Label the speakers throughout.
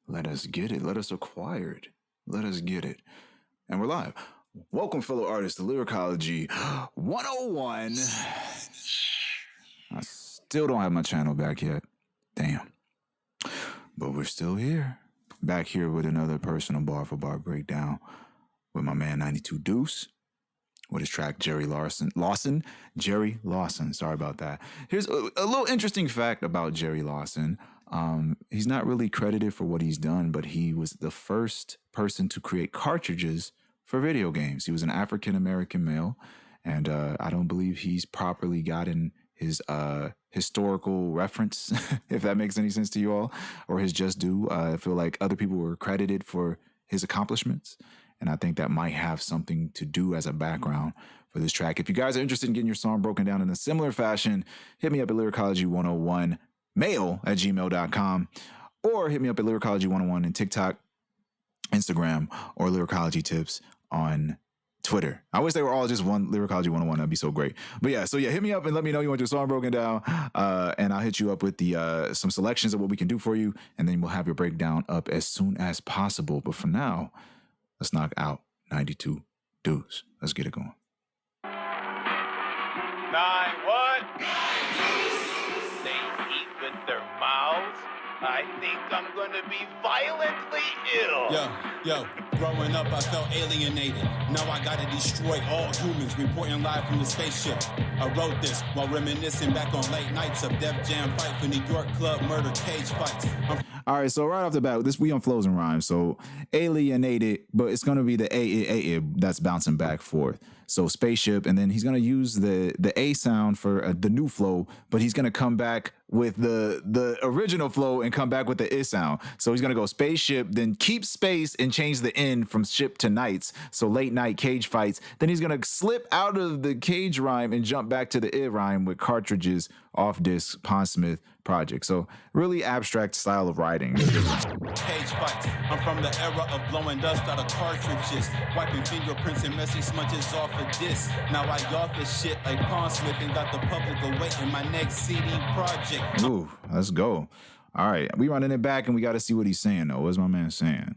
Speaker 1: Let us get it. Let us acquire it. Let us get it. And we're live. Welcome, fellow artists, to Lyricology 101. I still don't have my channel back yet. Damn. But we're still here. Back here with another personal bar for bar breakdown with my man 92 Deuce. With his track Jerry Lawson. Jerry Lawson. Sorry about that. Here's a little interesting fact about Jerry Lawson. He's not really credited for what he's done, but he was the first person to create cartridges for video games. He was an African-American male, and I don't believe he's properly gotten his historical reference, if that makes any sense to you all, or his just due. I feel like other people were credited for his accomplishments. And I think that might have something to do as a background for this track. If you guys are interested in getting your song broken down in a similar fashion, hit me up at lyricology101mail@gmail.com or hit me up at lyricology101 in TikTok, Instagram, or Lyricology Tips on Twitter. I wish they were all just one Lyricology 101. That'd be so great. But yeah, hit me up and let me know you want your song broken down. And I'll hit you up with the some selections of what we can do for you. And then we'll have your breakdown up as soon as possible. But for now, let's knock out 92 Deuce. Let's get it going.
Speaker 2: 9 what? They eat with their mouths. I think I'm gonna be violently ill.
Speaker 3: Yo, growing up I felt alienated. Now I gotta destroy all humans, reporting live from the spaceship. I wrote this while reminiscing back on late nights of Def Jam fight for New York club murder cage fights.
Speaker 1: All right, so right off the bat, we on flows and rhymes. So alienated, but it's gonna be the A that's bouncing back forth. So spaceship, and then he's gonna use the A sound for the new flow, but he's gonna come back with the original flow and come back with the I sound. So he's gonna go spaceship, then keep space and change the N from ship to nights. So late night cage fights. Then he's gonna slip out of the cage rhyme and jump back to the I rhyme with cartridges off disc Pondsmith project. So really abstract style of writing.
Speaker 3: Cage fights. I'm from the era of blowing dust out of cartridges, wiping fingerprints and messy smudges off of disc. Now I y'all this shit like Pondsmith and got the public awaiting my next CD project.
Speaker 1: Ooh, let's go. All right, we running it back and we got to see what he's saying though. What's my man saying?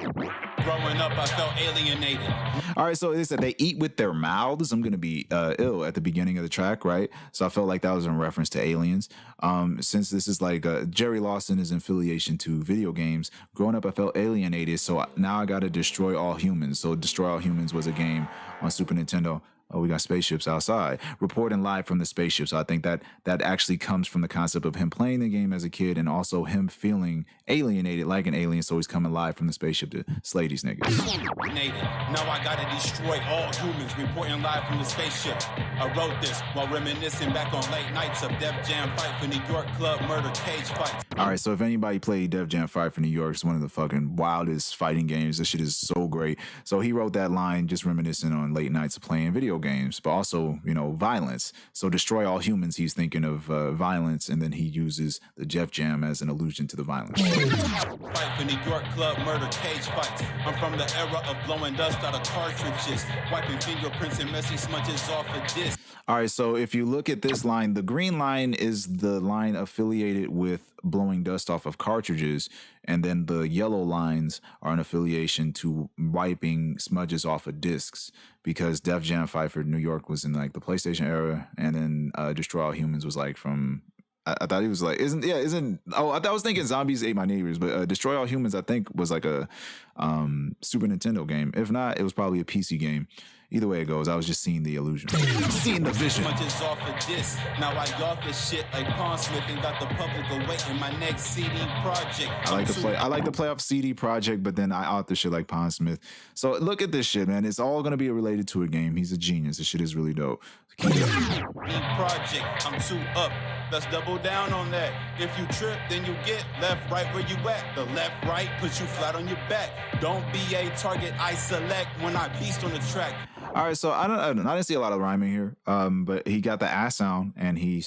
Speaker 3: Growing up, I felt alienated.
Speaker 1: All right, so they said they eat with their mouths. I'm going to be ill at the beginning of the track, right? So I felt like that was in reference to aliens. Since this is like Jerry Lawson is in affiliation to video games, growing up, I felt alienated. So now I got to destroy all humans. So Destroy All Humans was a game on Super Nintendo. Oh, we got spaceships outside, reporting live from the spaceship. So I think that actually comes from the concept of him playing the game as a kid and also him feeling alienated like an alien. So he's coming live from the spaceship to slay these niggas.
Speaker 3: Now I gotta destroy all humans, reporting live from the spaceship. I wrote this while reminiscing back on late nights of Def Jam fight for New York club murder cage fights.
Speaker 1: All right, so if anybody played Def Jam Fight for New York, it's one of the fucking wildest fighting games. This shit is so great. So he wrote that line just reminiscing on late nights of playing video games, but also, violence. So Destroy All Humans, he's thinking of violence, and then he uses the Def Jam as an allusion to the violence.
Speaker 3: Fight for New York club murder cage fights. I'm from the era of blowing dust out of cartridges, wiping fingerprints and messy smudges off of disc.
Speaker 1: All right, so if you look at this line, the green line is the line affiliated with blowing dust off of cartridges, and then the yellow lines are an affiliation to wiping smudges off of discs, because Def Jam Fight for New York was in like the PlayStation era, and then Destroy All Humans was like from I thought he was like, I was thinking Zombies Ate My Neighbors, but Destroy All Humans, I think, was like a Super Nintendo game. If not, it was probably a PC game. Either way it goes, I was just seeing the illusion. Seeing the vision.
Speaker 3: Smudges off of this. Now I got this shit like Pondsmith and got the public awaiting my next CD project.
Speaker 1: I like to play off CD project, but then I out the shit like Pondsmith. So look at this shit, man. It's all gonna be related to a game. He's a genius. This shit is really dope.
Speaker 3: Project. I'm too up. Let's double down on that. If you trip, then you get left, right where you at. The left, right puts you flat on your back. Don't be a target I select when I beast on the track.
Speaker 1: All right, so I didn't see a lot of rhyming here, but he got the ah sound and he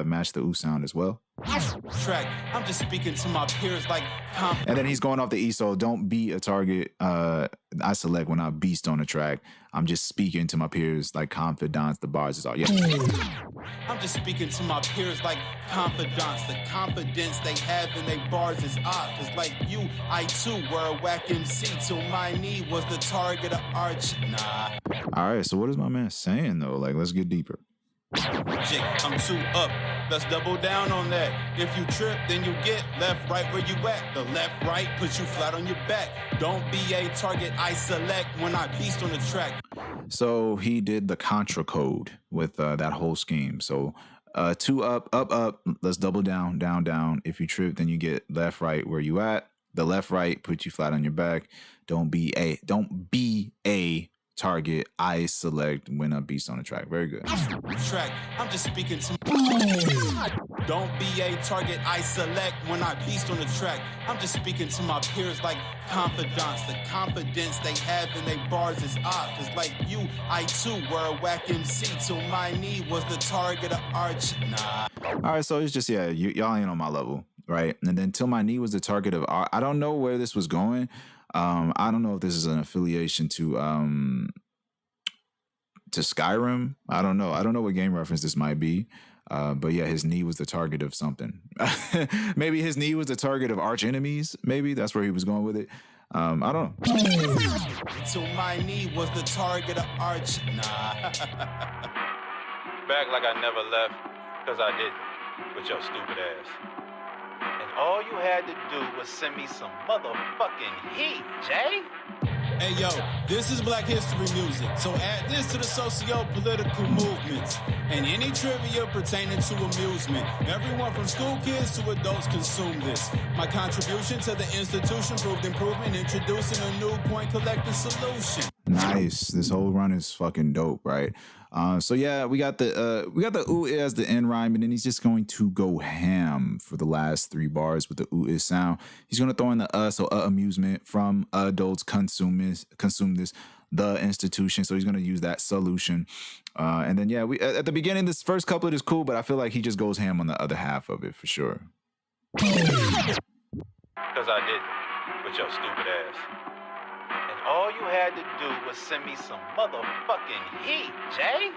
Speaker 1: matched the oo sound as well.
Speaker 3: track. I'm just speaking to my peers like
Speaker 1: And then he's going off the E, so don't be a target. I select when I beast on the track. I'm just speaking to my peers like confidants. The bars is all, yeah.
Speaker 3: I'm just speaking to my peers like confidants. The confidence they have in their bars is odd. Cause like you, I too were a wack MC till my knee was the target of arche. Nah.
Speaker 1: All right, so what is my man saying though? Like, let's get deeper.
Speaker 3: I'm too up. Let's double down on that. If you trip, then you get left, right where you at. The left, right puts you flat on your back. Don't be a target I select when I beast on the track.
Speaker 1: So he did the contra code with that whole scheme. So 2 up, up, up. Let's double down, down, down. If you trip, then you get left, right where you at. The left, right puts you flat on your back. Don't be a target I select when I beast on the track. Very good.
Speaker 3: Track. I'm just speaking to. Don't be a target I select when I beast on the track. I'm just speaking to my peers like confidants. The confidence they have in their bars is odd. Cause like you, I too were a wack MC till my knee was the target of arche. Nah.
Speaker 1: All right, so it's just, yeah, y'all ain't on my level, right? And then till my knee was the target of I don't know where this was going. I don't know if this is an affiliation to Skyrim. I don't know. I don't know what game reference this might be. But yeah, his knee was the target of something. Maybe his knee was the target of arch enemies. Maybe that's where he was going with it. I don't know.
Speaker 3: So my knee was the target of arch. Nah.
Speaker 2: Back like I never left, cause I didn't, with your stupid ass. And all you had to do was send me some motherfucking heat, Jay.
Speaker 3: Hey yo, this is Black History music, so add this to the socio-political movements and any trivia pertaining to amusement. Everyone from school kids to adults consume this. My contribution to the institution proved improvement, introducing a new point collecting solution.
Speaker 1: Nice. This whole run is fucking dope, right? So yeah, we got the ooh as the end rhyme, and then he's just going to go ham for the last 3 bars with the ooh is sound. He's gonna throw in the so amusement from adults consume this, the institution. So he's gonna use that solution, and then yeah, we at the beginning this first couplet is cool, but I feel like he just goes ham on the other half of it for sure.
Speaker 2: Cause I didn't, with your stupid ass. All you had to do was send me some motherfucking heat, Jay.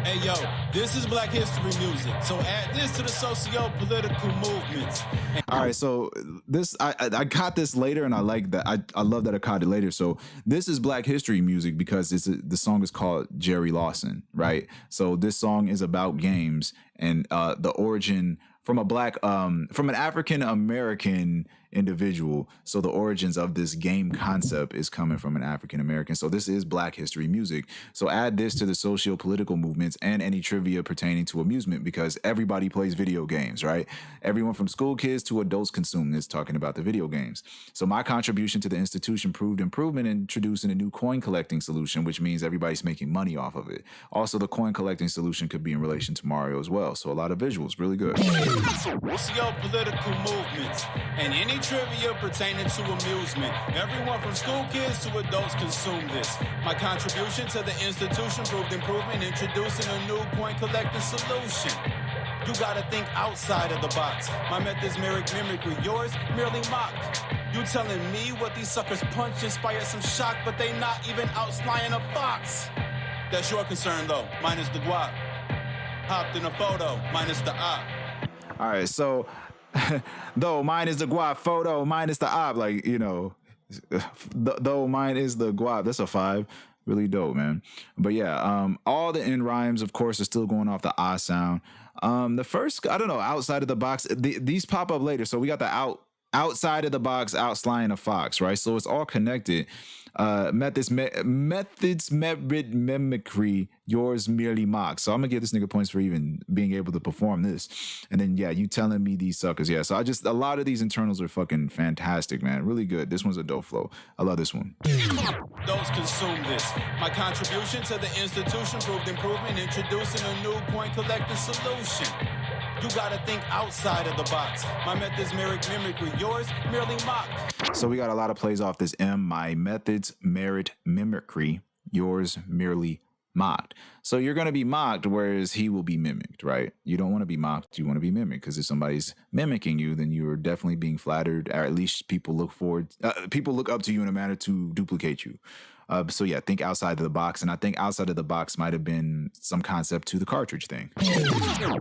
Speaker 3: Hey yo, this is Black History music, so add this to the socio-political movements.
Speaker 1: All right, so this I caught this later, and I like that. I love that I caught it later. So this is Black History music because the song is called Jerry Lawson, right? So this song is about games and the origin from an African American individual. So the origins of this game concept is coming from an African American. So this is Black History music. So add this to the socio-political movements and any trivia pertaining to amusement, because everybody plays video games, right? Everyone from school kids to adults consume this, talking about the video games. So my contribution to the institution proved improvement in introducing a new coin collecting solution, which means everybody's making money off of it. Also, the coin collecting solution could be in relation to Mario as well. So a lot of visuals, really good.
Speaker 3: Socio-political movements and any trivia pertaining to amusement. Everyone from school kids to adults consume this. My contribution to the institution proved improvement, introducing a new point collecting solution. You gotta think outside of the box. My methods mimicry, yours merely mocked. You telling me what these suckers punch inspired some shock, but they not even outslying a fox. That's your concern though, minus the guap. Hopped in a photo, minus the op.
Speaker 1: All right, so though mine is the guap, photo minus the op, like, you know, though mine is the guap. That's a 5. Really dope, man. But yeah, all the end rhymes, of course, are still going off the ah sound. The first, I don't know, outside of the box, these pop up later. So we got the outside of the box, outslying a fox, right? So it's all connected. Methods merit mimicry, yours merely mock. So I'm gonna give this nigga points for even being able to perform this. And then yeah, you telling me these suckers. Yeah, so a lot of these internals are fucking fantastic, man. Really good. This one's a dope flow. I love this one.
Speaker 3: Those consume this. My contribution to the institution proved improvement, introducing a new point collecting solution. You gotta think outside of the box. My methods mimicry, yours merely mock.
Speaker 1: So we got a lot of plays off this M. My methods merit mimicry, yours merely mocked. So you're going to be mocked, whereas he will be mimicked, right? You don't want to be mocked. You want to be mimicked, because if somebody's mimicking you, then you are definitely being flattered, or at least people look up to you in a manner to duplicate you. So yeah, think outside of the box. And I think outside of the box might have been some concept to the cartridge thing.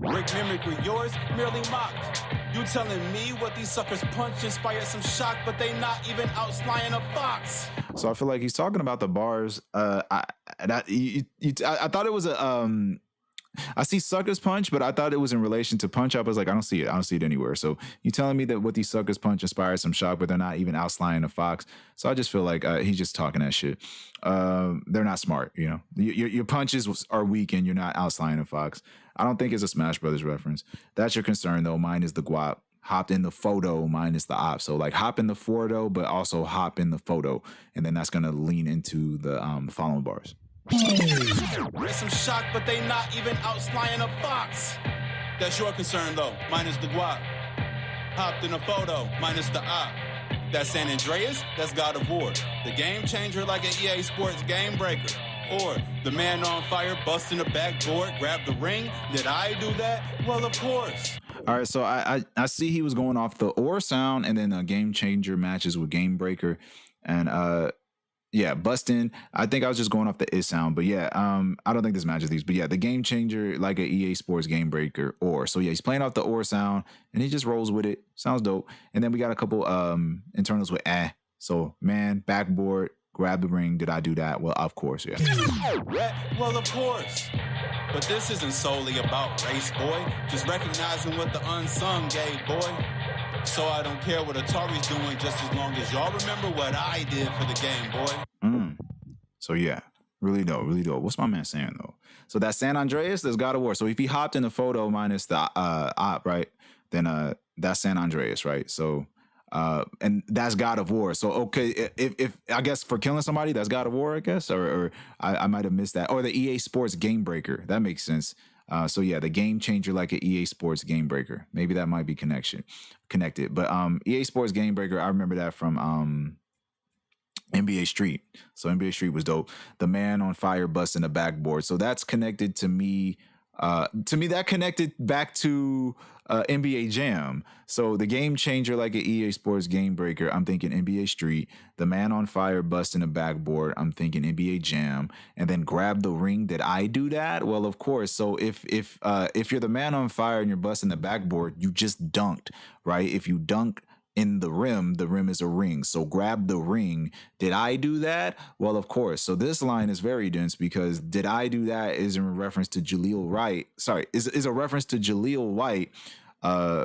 Speaker 3: Rick mimicry, yours merely mocked. You telling me what these suckers punch inspired some shock, but they not even outslying a fox.
Speaker 1: So I feel like he's talking about the bars. I thought it was I see suckers punch, but I thought it was in relation to punch up. I was like, I don't see it anywhere. So you telling me that what these suckers punch inspires some shock, but they're not even outslying a fox. So I just feel like he's just talking that shit. They're not smart, you know. Your punches are weak and you're not outslying a fox. I don't think it's a Smash Brothers reference. That's your concern though. Mine is the guap. Hopped in the photo, minus the op. So like hop in the photo, but also hop in the photo. And then that's going to lean into the following bars.
Speaker 3: There's some shock, but they not even outslying a fox. That's your concern though, minus the guap. Hopped in a photo, minus the op. That's San Andreas, that's God of War. The game changer like an EA Sports game breaker. Or the man on fire busting the backboard, grab the ring. Did I do that? Well, of course.
Speaker 1: All right, so I see he was going off the or sound, and then game changer matches with game breaker, and yeah, busting. I think I was just going off the is sound, but yeah, I don't think this matches these, but yeah, the game changer like a EA Sports game breaker or. So yeah, he's playing off the or sound, and he just rolls with it. Sounds dope. And then we got a couple internals with So man, backboard, grab the ring. Did I do that? Well, of course, yeah.
Speaker 3: Well, of course. But this isn't solely about race, boy. Just recognizing what the unsung gave, boy. So I don't care what Atari's doing, just as long as y'all remember what I did for the game, boy.
Speaker 1: So yeah, really dope, really dope. What's my man saying though? So that's San Andreas, there's God of War. So if he hopped in the photo minus the op, right? Then that's San Andreas, right? So and that's God of War. So okay, if I guess for killing somebody, that's God of War, I guess, or I might have missed that. Or the EA Sports game breaker, that makes sense. So yeah, the game changer like an EA Sports game breaker. Maybe that might be connected. But EA Sports game breaker, I remember that from NBA Street. So NBA Street was dope. The man on fire busting the backboard. So that's connected to me. That connected back to NBA Jam. So the game changer like an EA Sports game breaker, I'm thinking NBA Street. The man on fire busting a backboard, I'm thinking NBA Jam. And then grab the ring. Did I do that? Well, of course. So if you're the man on fire and you're busting the backboard, you just dunked, right? If you dunk in the rim is a ring. So grab the ring. Did I do that? Well, of course. So this line is very dense because did I do that is in reference to Jaleel Wright. Sorry, is a reference to Jaleel White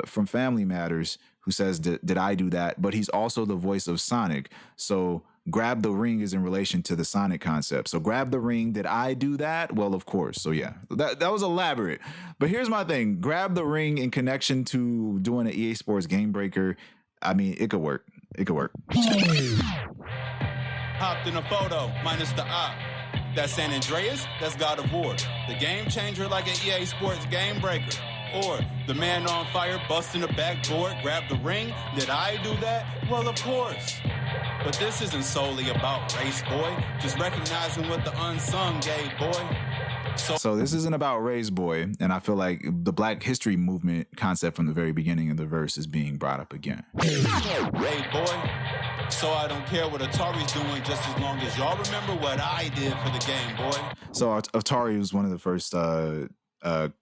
Speaker 1: from Family Matters, who says, did I do that? But he's also the voice of Sonic. So grab the ring is in relation to the Sonic concept. So grab the ring. Did I do that? Well, of course. So yeah, that was elaborate. But here's my thing. Grab the ring in connection to doing an EA Sports game breaker. I mean, it could work. It could work.
Speaker 3: Hopped in a photo, minus the op. That's San Andreas, that's God of War. The game changer like an EA Sports game breaker. Or the man on fire busting the backboard, grab the ring. Did I do that? Well, of course. But this isn't solely about race, boy. Just recognizing what the unsung gave, boy.
Speaker 1: So this isn't about race, boy, and I feel like the Black History Movement concept from the very beginning of the verse is being brought up again.
Speaker 3: Hey, boy. So I don't care what Atari's doing, just as long as y'all remember what I did for the game, boy.
Speaker 1: So Atari was one of the first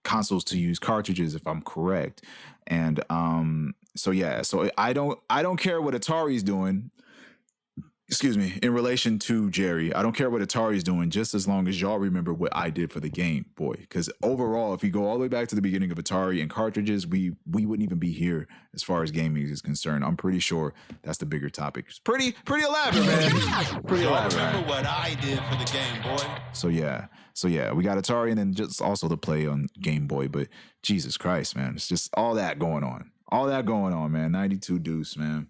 Speaker 1: consoles to use cartridges, if I'm correct, and so yeah, so I don't care what Atari's doing. Excuse me, in relation to Jerry, I don't care what Atari's doing, just as long as y'all remember what I did for the game, boy. Because overall, if you go all the way back to the beginning of Atari and cartridges, we wouldn't even be here as far as gaming is concerned. I'm pretty sure that's the bigger topic. It's pretty elaborate, man. Pretty elaborate.
Speaker 3: Remember what I did for the Game Boy.
Speaker 1: So yeah, we got Atari and then just also the play on Game Boy. But Jesus Christ, man, it's just all that going on, man. 92 Deuce, man.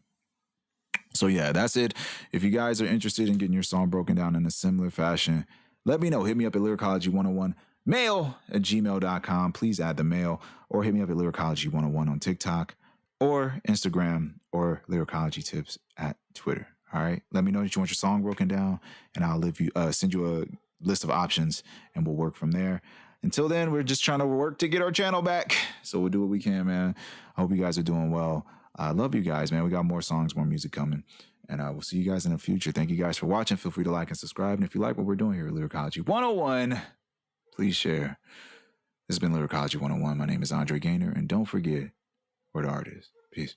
Speaker 1: So yeah, that's it. If you guys are interested in getting your song broken down in a similar fashion, let me know. Hit me up at lyricology101mail@gmail.com. Please add the mail, or hit me up at lyricology101 on TikTok or Instagram, or lyricology tips at Twitter. All right. Let me know that you want your song broken down, and I'll send you list of options, and we'll work from there. Until then, we're just trying to work to get our channel back. So we'll do what we can, man. I hope you guys are doing well. I love you guys, man. We got more songs, more music coming. And we'll see you guys in the future. Thank you guys for watching. Feel free to like and subscribe. And if you like what we're doing here at Lyricology 101, please share. This has been Lyricology 101. My name is Andre Gaynor. And don't forget where the art is. Peace.